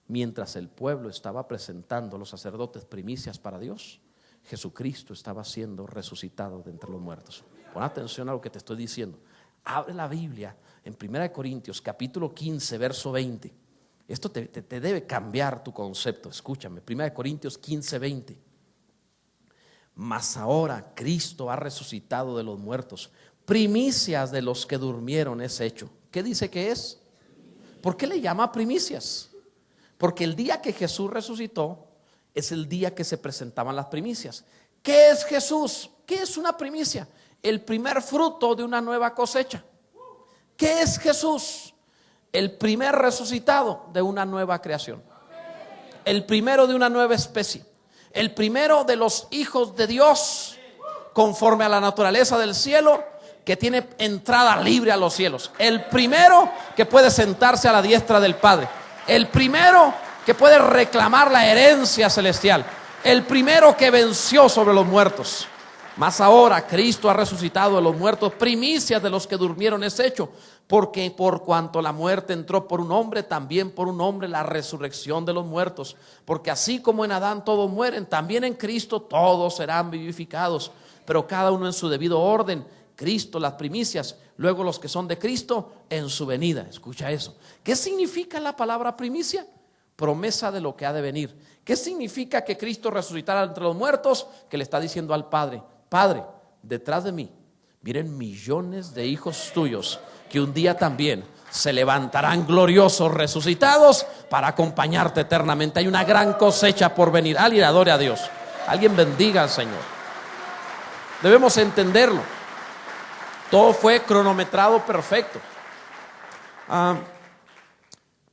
mientras el pueblo estaba presentando, los sacerdotes, primicias para Dios, Jesucristo estaba siendo resucitado de entre los muertos. Pon atención a lo que te estoy diciendo. Abre la Biblia en 1 Corintios capítulo 15 verso 20. Esto te debe cambiar tu concepto. Escúchame, 1 Corintios 15, 20. Mas ahora Cristo ha resucitado de los muertos, primicias de los que durmieron es hecho. ¿Qué dice que es? ¿Por qué le llama primicias? Porque el día que Jesús resucitó es el día que se presentaban las primicias. ¿Qué es Jesús? ¿Qué es una primicia? El primer fruto de una nueva cosecha. ¿Qué es Jesús? El primer resucitado de una nueva creación. El primero de una nueva especie. El primero de los hijos de Dios, conforme a la naturaleza del cielo, que tiene entrada libre a los cielos. El primero que puede sentarse a la diestra del Padre. El primero que puede reclamar la herencia celestial. El primero que venció sobre los muertos. Mas ahora Cristo ha resucitado de los muertos, primicias de los que durmieron es hecho. Porque por cuanto la muerte entró por un hombre, también por un hombre la resurrección de los muertos. Porque así como en Adán todos mueren, también en Cristo todos serán vivificados. Pero cada uno en su debido orden. Cristo las primicias, luego los que son de Cristo en su venida. Escucha eso. ¿Qué significa la palabra primicia? Promesa de lo que ha de venir. ¿Qué significa que Cristo resucitará entre los muertos? Que le está diciendo al Padre: Padre, detrás de mí vienen millones de hijos tuyos que un día también se levantarán gloriosos, resucitados, para acompañarte eternamente. Hay una gran cosecha por venir. Alguien adore a Dios. Alguien bendiga al Señor. Debemos entenderlo. Todo fue cronometrado perfecto.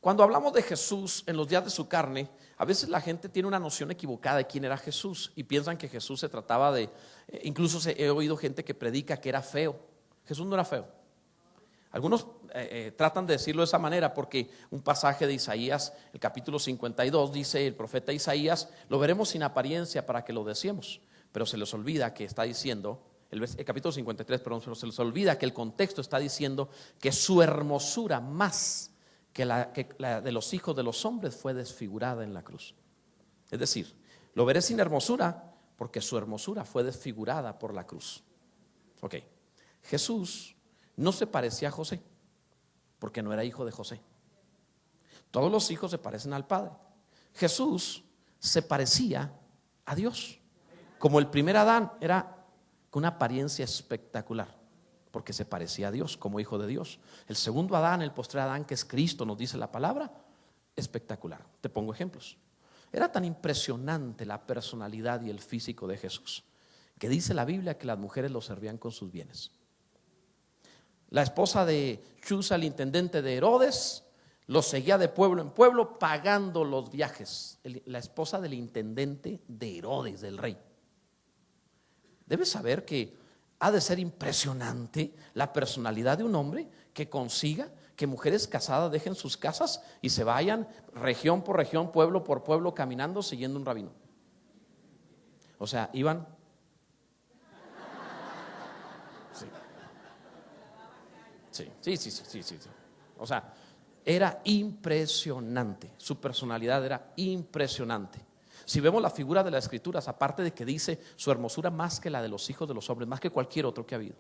Cuando hablamos de Jesús en los días de su carne, a veces la gente tiene una noción equivocada de quién era Jesús y piensan que Jesús se trataba de, incluso he oído gente que predica que era feo. Jesús no era feo. Algunos tratan de decirlo de esa manera porque un pasaje de Isaías, el capítulo 52, dice el profeta Isaías: lo veremos sin apariencia para que lo deseemos. Pero se les olvida que está diciendo, el capítulo 53, perdón, pero se les olvida que el contexto está diciendo que su hermosura más que la de los hijos de los hombres fue desfigurada en la cruz. Es decir, lo veré sin hermosura porque su hermosura fue desfigurada por la cruz. Ok, Jesús no se parecía a José porque no era hijo de José. Todos los hijos se parecen al Padre. Jesús se parecía a Dios. Como el primer Adán era con una apariencia espectacular, porque se parecía a Dios como hijo de Dios. El segundo Adán, el postrer Adán, que es Cristo, nos dice la palabra, espectacular. Te pongo ejemplos. Era tan impresionante la personalidad y el físico de Jesús que dice la Biblia que las mujeres lo servían con sus bienes. La esposa de Chuza, el intendente de Herodes, Los seguía de pueblo en pueblo pagando los viajes. La esposa del intendente de Herodes, del rey. Debes saber que ha de ser impresionante la personalidad de un hombre que consiga que mujeres casadas dejen sus casas y se vayan región por región, pueblo por pueblo, caminando siguiendo un rabino. O sea, iban. Sí. O sea, era impresionante. Su personalidad era impresionante. Si vemos la figura de las escrituras, aparte de que dice su hermosura más que la de los hijos de los hombres, más que cualquier otro que ha habido.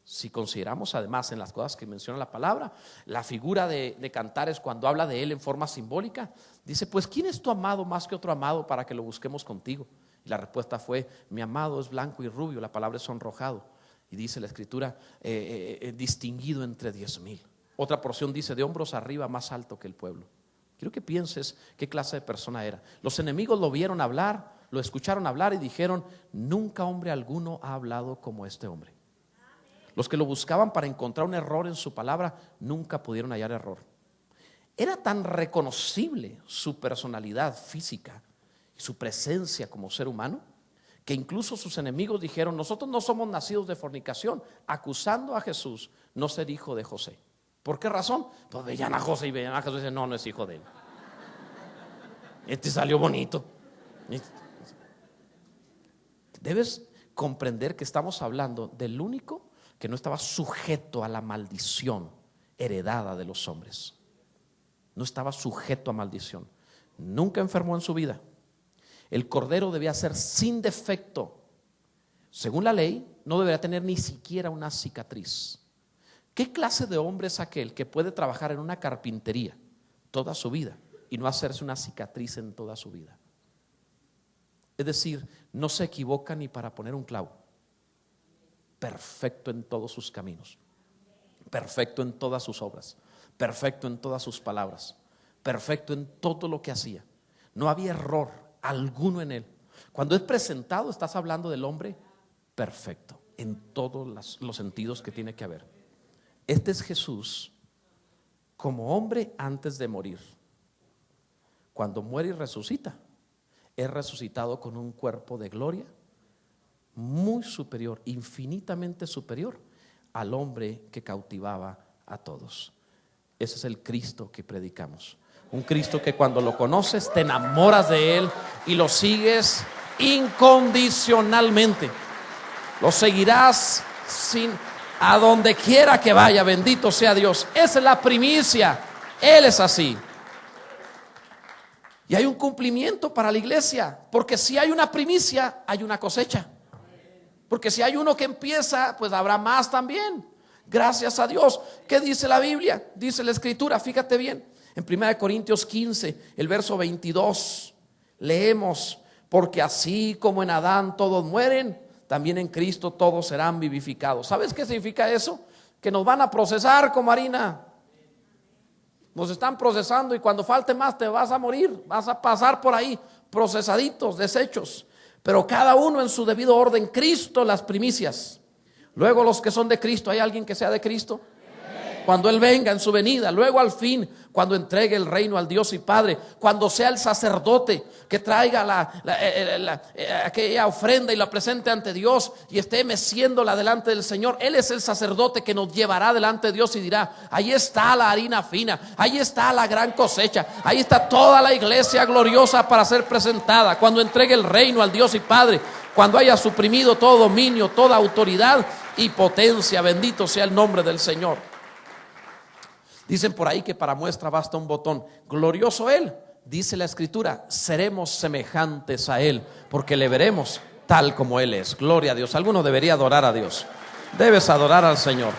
Si consideramos además en las cosas que menciona la palabra, la figura de Cantares cuando habla de él en forma simbólica, dice: pues ¿quién es tu amado más que otro amado para que lo busquemos contigo? Y la respuesta fue: mi amado es blanco y rubio, la palabra es sonrojado. Y dice la escritura, distinguido entre 10,000. Otra porción dice: de hombros arriba, más alto que el pueblo. Quiero que pienses qué clase de persona era. Los enemigos lo vieron hablar, lo escucharon hablar y dijeron: nunca hombre alguno ha hablado como este hombre. Los que lo buscaban para encontrar un error en su palabra nunca pudieron hallar error. Era tan reconocible su personalidad física y su presencia como ser humano, que incluso sus enemigos dijeron: nosotros no somos nacidos de fornicación, acusando a Jesús no ser hijo de José. ¿Por qué razón? Pues veían a José y veían a Jesús y dicen: no es hijo de él. Este salió bonito. Debes comprender que estamos hablando del único que no estaba sujeto a la maldición heredada de los hombres. No estaba sujeto a maldición. Nunca enfermó en su vida. El cordero debía ser sin defecto. Según la ley, no debería tener ni siquiera una cicatriz. ¿Qué clase de hombre es aquel que puede trabajar en una carpintería toda su vida y no hacerse una cicatriz en toda su vida? Es decir, no se equivoca ni para poner un clavo. Perfecto en todos sus caminos, perfecto en todas sus obras, perfecto en todas sus palabras, perfecto en todo lo que hacía. No había error alguno en él. Cuando es presentado, estás hablando del hombre perfecto en todos los sentidos que tiene que haber. Este es Jesús como hombre antes de morir. Cuando muere y resucita, es resucitado con un cuerpo de gloria muy superior, infinitamente superior al hombre que cautivaba a todos. Ese es el Cristo que predicamos. Un Cristo que cuando lo conoces te enamoras de él y lo sigues incondicionalmente. Lo seguirás a donde quiera que vaya. Bendito sea Dios. Esa es la primicia. Él es así. Y hay un cumplimiento para la iglesia, porque si hay una primicia, hay una cosecha. Porque si hay uno que empieza, pues habrá más también. Gracias a Dios. ¿Qué dice la Biblia? Dice la escritura, fíjate bien. En 1 Corintios 15, el verso 22, leemos: porque así como en Adán todos mueren, también en Cristo todos serán vivificados. ¿Sabes qué significa eso? Que nos van a procesar como harina. Nos están procesando y cuando falte más te vas a morir. Vas a pasar por ahí procesaditos, deshechos. Pero cada uno en su debido orden. Cristo las primicias. Luego los que son de Cristo. ¿Hay alguien que sea de Cristo? Cuando Él venga en su venida. Luego al fin, cuando entregue el reino al Dios y Padre. Cuando sea el sacerdote que traiga aquella ofrenda y la presente ante Dios y esté meciéndola delante del Señor. Él es el sacerdote que nos llevará delante de Dios y dirá: ahí está la harina fina, ahí está la gran cosecha, ahí está toda la iglesia gloriosa para ser presentada. Cuando entregue el reino al Dios y Padre, cuando haya suprimido todo dominio, toda autoridad y potencia. Bendito sea el nombre del Señor. Dicen por ahí que para muestra basta un botón. Glorioso Él, dice la escritura, seremos semejantes a Él, porque le veremos tal como Él es. Gloria a Dios. Alguno debería adorar a Dios. Debes adorar al Señor.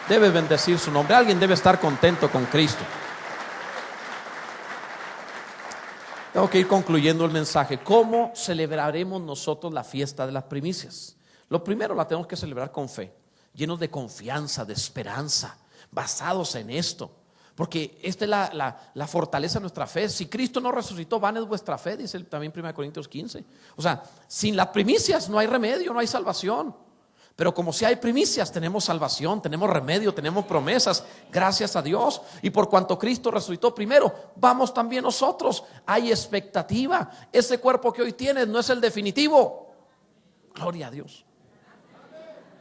Debes bendecir su nombre. Alguien debe estar contento con Cristo. Tengo que ir concluyendo el mensaje. ¿Cómo celebraremos nosotros la fiesta de las primicias? Lo primero, la tenemos que celebrar con fe, llenos de confianza, de esperanza, basados en esto, porque esta es la fortaleza de nuestra fe. Si Cristo no resucitó, vana es vuestra fe, dice también 1 Corintios 15. O sea, sin las primicias no hay remedio, no hay salvación. Pero como si hay primicias, tenemos salvación, tenemos remedio, tenemos promesas, gracias a Dios. Y por cuanto Cristo resucitó primero, vamos también nosotros. Hay expectativa. Ese cuerpo que hoy tienes no es el definitivo. Gloria a Dios.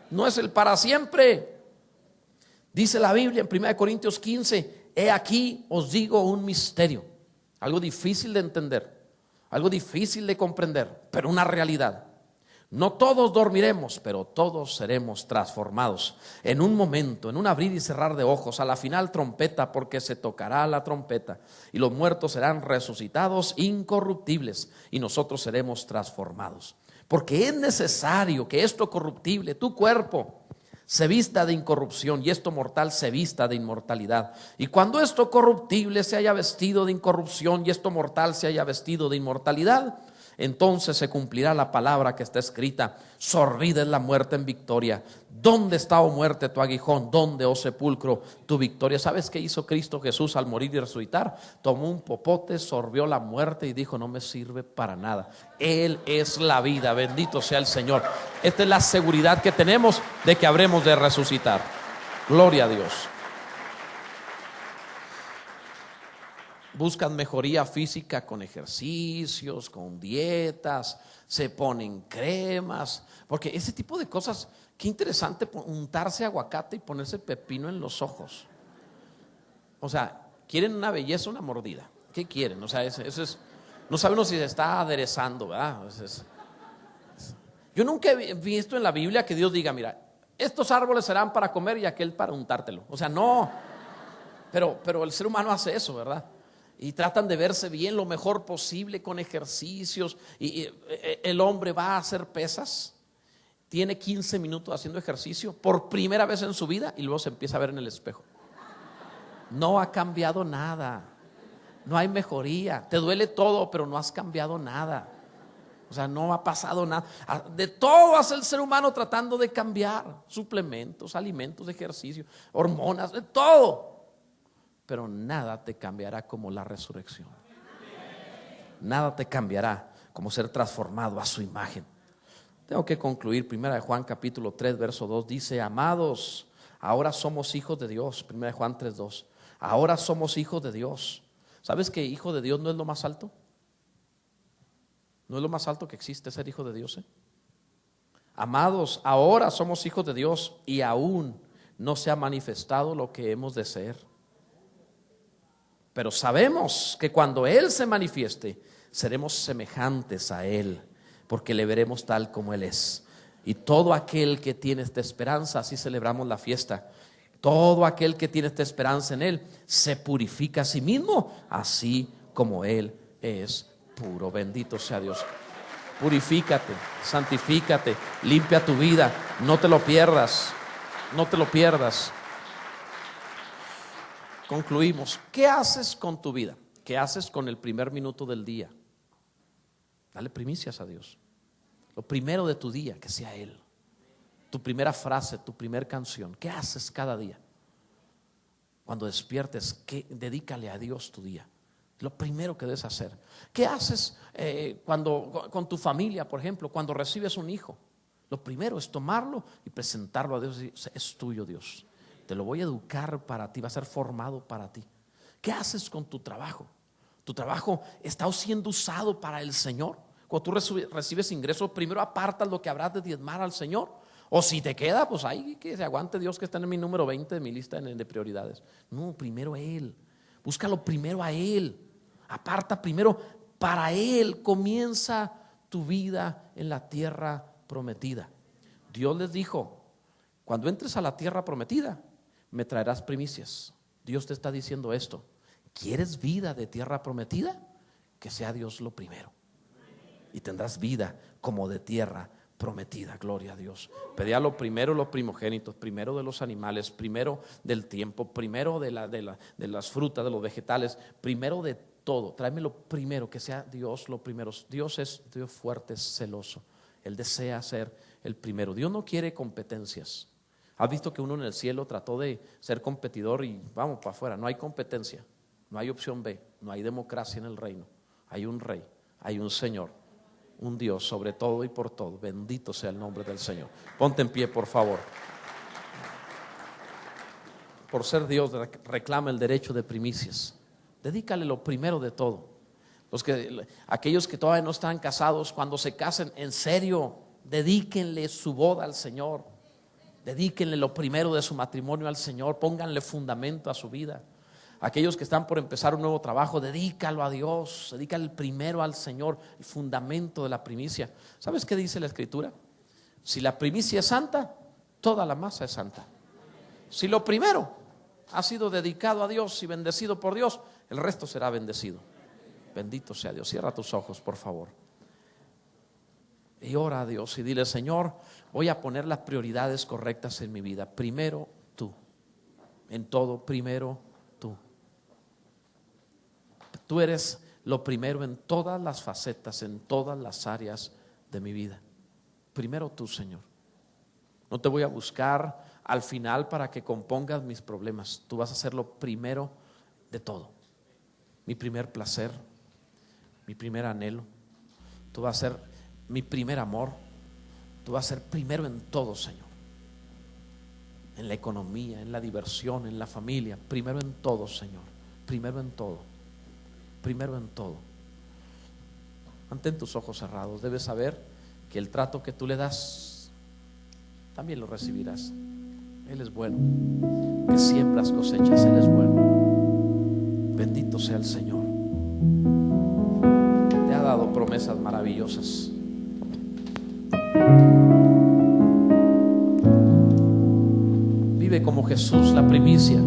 No es el para siempre. Dice la Biblia en 1 Corintios 15, he aquí os digo un misterio. Algo difícil de entender, algo difícil de comprender, pero una realidad. No todos dormiremos, pero todos seremos transformados en un momento, en un abrir y cerrar de ojos, a la final trompeta, porque se tocará la trompeta y los muertos serán resucitados incorruptibles y nosotros seremos transformados. Porque es necesario que esto corruptible, tu cuerpo, se vista de incorrupción y esto mortal se vista de inmortalidad. Y cuando esto corruptible se haya vestido de incorrupción y esto mortal se haya vestido de inmortalidad, entonces se cumplirá la palabra que está escrita: sorbida es la muerte en victoria. ¿Dónde está, oh muerte, tu aguijón? ¿Dónde, oh sepulcro, tu victoria? ¿Sabes qué hizo Cristo Jesús al morir y resucitar? Tomó un popote, sorbió la muerte y dijo: no me sirve para nada. Él es la vida, bendito sea el Señor. Esta es la seguridad que tenemos de que habremos de resucitar. Gloria a Dios. Buscan mejoría física con ejercicios, con dietas, se ponen cremas, porque ese tipo de cosas, qué interesante untarse aguacate y ponerse pepino en los ojos. O sea, quieren una belleza, una mordida. ¿Qué quieren? O sea, eso es, no sabe uno si se está aderezando, ¿verdad? Yo nunca he visto en la Biblia que Dios diga: mira, estos árboles serán para comer y aquel para untártelo. O sea, no, pero el ser humano hace eso, ¿verdad? Y tratan de verse bien lo mejor posible con ejercicios. Y el hombre va a hacer pesas, tiene 15 minutos haciendo ejercicio por primera vez en su vida y luego se empieza a ver en el espejo. No ha cambiado nada, no hay mejoría. Te duele todo, pero no has cambiado nada. O sea, no ha pasado nada. De todo hace el ser humano tratando de cambiar: suplementos, alimentos, ejercicio, hormonas, de todo. Pero nada te cambiará como la resurrección. Nada te cambiará como ser transformado a su imagen. Tengo que concluir. 1 Juan capítulo 3 verso 2 dice: amados, ahora somos hijos de Dios. 1 Juan 3, 2. Ahora somos hijos de Dios. ¿Sabes que hijo de Dios no es lo más alto? No es lo más alto que existe, ser hijo de Dios, ¿eh? Amados, ahora somos hijos de Dios y aún no se ha manifestado lo que hemos de ser. Pero sabemos que cuando Él se manifieste, seremos semejantes a Él, porque le veremos tal como Él es. Y todo aquel que tiene esta esperanza, así celebramos la fiesta, todo aquel que tiene esta esperanza en Él, se purifica a sí mismo, así como Él es puro. Bendito sea Dios. Purifícate, santifícate, limpia tu vida, no te lo pierdas, no te lo pierdas. Concluimos. ¿Qué haces con tu vida? ¿Qué haces con el primer minuto del día? Dale primicias a Dios. Lo primero de tu día, que sea Él. Tu primera frase, tu primera canción. ¿Qué haces cada día? Cuando despiertes, dedícale a Dios tu día. Lo primero que debes hacer. ¿Qué haces cuando con tu familia, por ejemplo, cuando recibes un hijo? Lo primero es tomarlo y presentarlo a Dios y decir: es tuyo, Dios. Te lo voy a educar para ti, va a ser formado para ti. ¿Qué haces con tu trabajo? ¿Tu trabajo está siendo usado para el Señor? Cuando tú recibes ingresos, primero apartas lo que habrás de diezmar al Señor. O si te queda, pues ahí que se aguante Dios, que está en mi número 20 de mi lista de prioridades. No, primero Él. Búscalo primero a Él. Aparta primero para Él. Comienza tu vida en la tierra prometida. Dios les dijo: cuando entres a la tierra prometida, me traerás primicias. Dios te está diciendo esto. ¿Quieres vida de tierra prometida? Que sea Dios lo primero. Y tendrás vida como de tierra prometida. Gloria a Dios. Pedía lo primero, los primogénitos, primero de los animales, primero del tiempo, primero de las frutas, de los vegetales, primero de todo. Tráeme lo primero, que sea Dios lo primero. Dios es Dios fuerte, es celoso. Él desea ser el primero. Dios no quiere competencias. ¿Has visto que uno en el cielo trató de ser competidor y vamos para afuera? No hay competencia, no hay opción B, no hay democracia en el reino. Hay un rey, hay un Señor, un Dios sobre todo y por todo. Bendito sea el nombre del Señor. Ponte en pie, por favor. Por ser Dios, reclama el derecho de primicias. Dedícale lo primero de todo. Aquellos que todavía no están casados, cuando se casen, en serio, dedíquenle su boda al Señor. Dedíquenle lo primero de su matrimonio al Señor. Pónganle fundamento a su vida. Aquellos que están por empezar un nuevo trabajo, dedícalo a Dios. Dedícale el primero al Señor, el fundamento de la primicia. ¿Sabes qué dice la Escritura? Si la primicia es santa, toda la masa es santa. Si lo primero ha sido dedicado a Dios y bendecido por Dios, el resto será bendecido. Bendito sea Dios. Cierra tus ojos, por favor, y ora a Dios y dile: Señor, voy a poner las prioridades correctas en mi vida. Primero tú, en todo, primero tú. Tú eres lo primero en todas las facetas, en todas las áreas de mi vida. Primero tú, Señor. No te voy a buscar al final para que compongas mis problemas. Tú vas a ser lo primero de todo. Mi primer placer, mi primer anhelo. Tú vas a ser mi primer amor. Tú vas a ser primero en todo, Señor. En la economía, en la diversión, en la familia. Primero en todo, Señor. Primero en todo. Primero en todo. Mantén tus ojos cerrados. Debes saber que el trato que tú le das también lo recibirás. Él es bueno. Que siembras, cosechas. Él es bueno. Bendito sea el Señor. Te ha dado promesas maravillosas. Vive como Jesús, la primicia.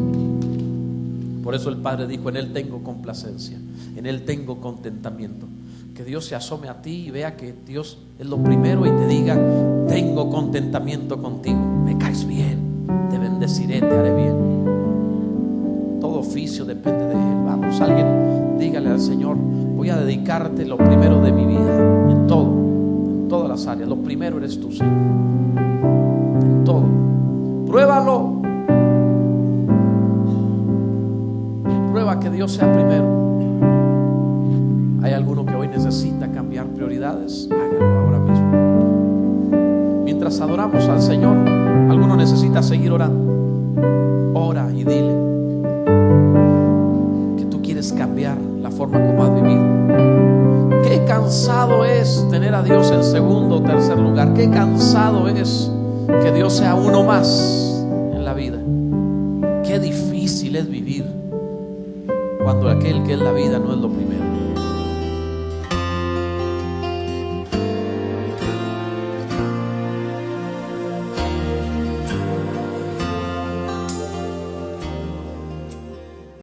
Por eso el Padre dijo: en Él tengo complacencia, en Él tengo contentamiento. Que Dios se asome a ti y vea que Dios es lo primero y te diga: tengo contentamiento contigo, me caes bien, te bendeciré, te haré bien. Todo oficio depende de Él. Vamos, alguien dígale al Señor: voy a dedicarte lo primero de mi vida, en todo, en todas las áreas. Lo primero eres tú, Señor, en todo. Pruébalo. Prueba que Dios sea primero. Hay alguno que hoy necesita cambiar prioridades, hágalo ahora mismo. Mientras adoramos al Señor, alguno necesita seguir orando. Ora y dile que tú quieres cambiar la forma como has vivido. Qué cansado es tener a Dios en segundo o tercer lugar. Qué cansado es que Dios sea uno más en la vida. Qué difícil es vivir cuando aquel que es la vida no es lo primero.